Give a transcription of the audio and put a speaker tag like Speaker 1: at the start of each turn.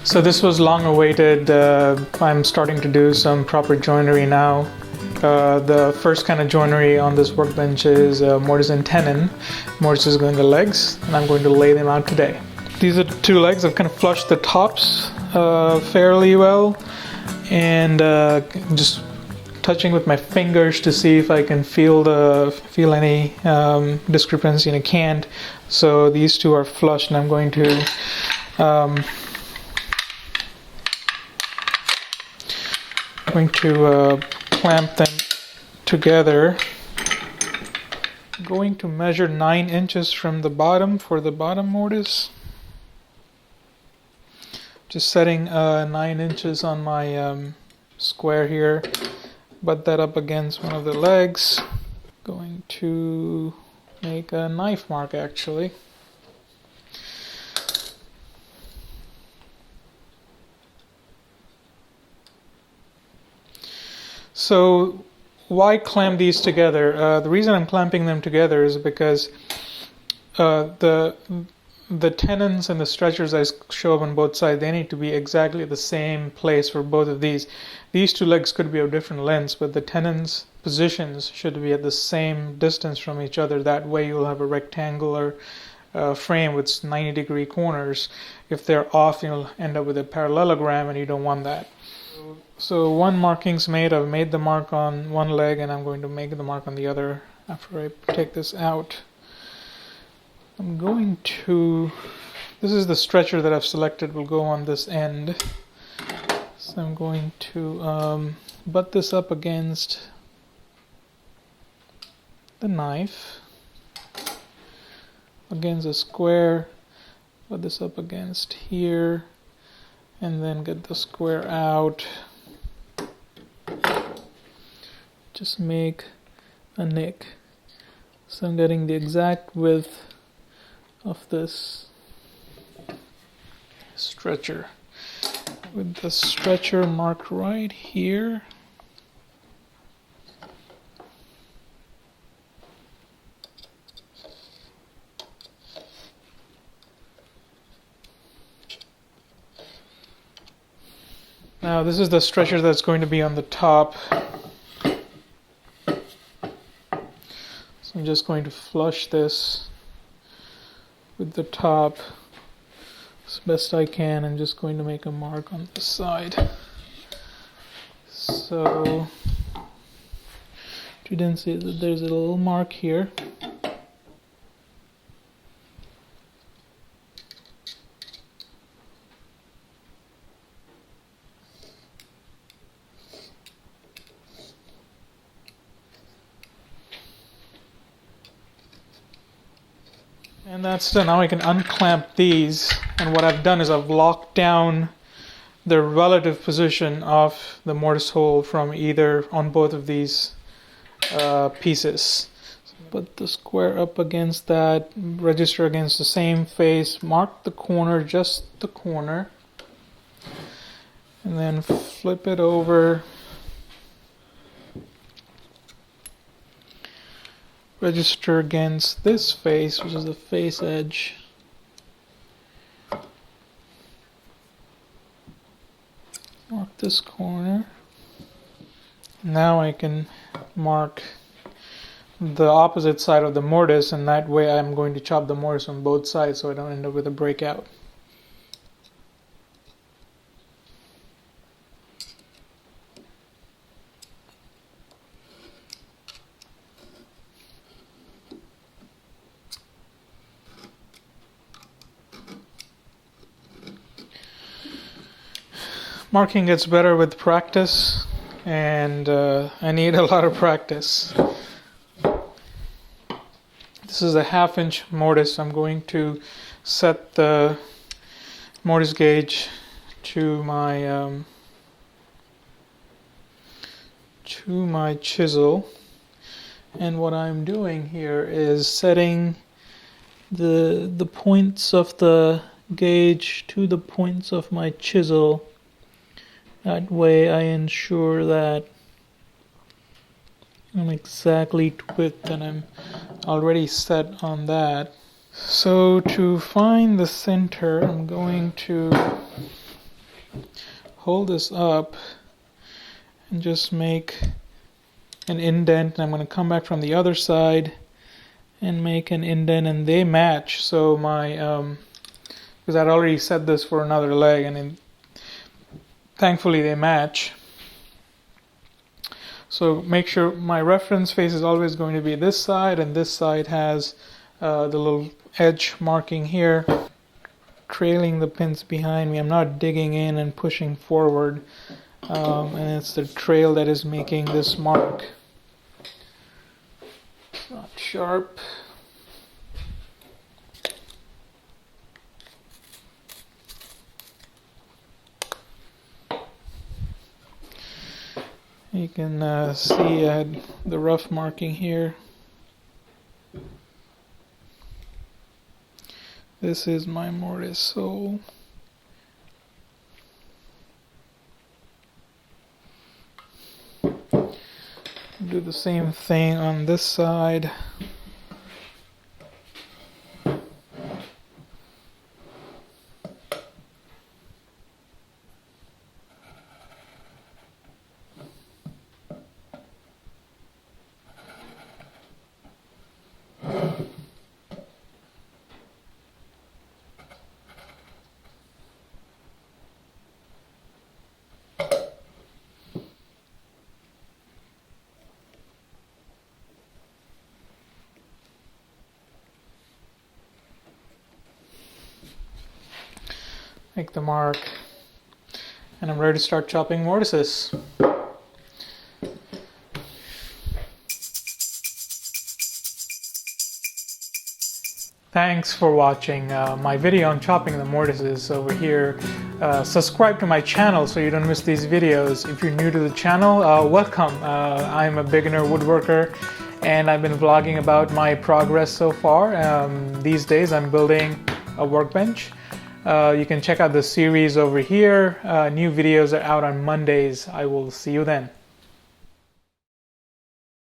Speaker 1: So this was long awaited. I'm starting to do some proper joinery now. The first kind of joinery on this workbench is mortise and tenon. Mortise is going to legs, and I'm going to lay them out today. These are two legs. I've kind of flushed the tops fairly well, and just touching with my fingers to see if I can feel any discrepancy, and I can't. So these two are flushed, and I'm going to clamp them together. I'm going to measure 9 inches from the bottom for the bottom mortise. Just setting 9 inches on my square here. Butt that up against one of the legs. Going to make a knife mark actually. So why clamp these together? The reason I'm clamping them together is because the tenons and the stretchers I show up on both sides, they need to be exactly the same place for both of these. These two legs could be of different lengths, but the tenons positions should be at the same distance from each other. That way you'll have a rectangular frame with 90-degree corners. If they're off, you'll end up with a parallelogram, and you don't want that. So one marking's made. I've made the mark on one leg, and I'm going to make the mark on the other after I take this out. I'm going to, this is the stretcher that I've selected, will go on this end. So I'm going to butt this up against the knife, against a square, butt this up against here, and then get the square out. Just make a nick. So I'm getting the exact width of this stretcher with the stretcher marked right here. Now this is the stretcher that's going to be on the top. So I'm just going to flush this with the top as best I can. I'm just going to make a mark on the side. So if you didn't see that, there's a little mark here. And that's done. Now I can unclamp these, and what I've done is I've locked down the relative position of the mortise hole from either on both of these pieces. So put the square up against that, register against the same face, mark the corner, just the corner, and then flip it over. Register against this face, which is the face edge. Mark this corner. Now I can mark the opposite side of the mortise, and that way I'm going to chop the mortise on both sides so I don't end up with a breakout. Marking gets better with practice, and I need a lot of practice. This is a 1/2 inch mortise. I'm going to set the mortise gauge to my chisel, and what I'm doing here is setting the points of the gauge to the points of my chisel. That way I ensure that I'm exactly to width, and I'm already set on that. So to find the center, I'm going to hold this up and just make an indent, and I'm going to come back from the other side and make an indent, and they match. So my because I'd already set this for another leg, and thankfully they match. So make sure my reference face is always going to be this side, and this side has the little edge marking here, trailing the pins behind me. I'm not digging in and pushing forward, and it's the trail that is making this mark. It's not sharp. You can see I had the rough marking here. This is my mortise sole. Do the same thing on this side. Make the mark, and I'm ready to start chopping mortises. Thanks for watching my video on chopping the mortises over here. Subscribe to my channel so you don't miss these videos. If you're new to the channel, welcome. I'm a beginner woodworker, and I've been vlogging about my progress so far. These days I'm building a workbench. You can check out the series over here. New videos are out on Mondays. I will see you then.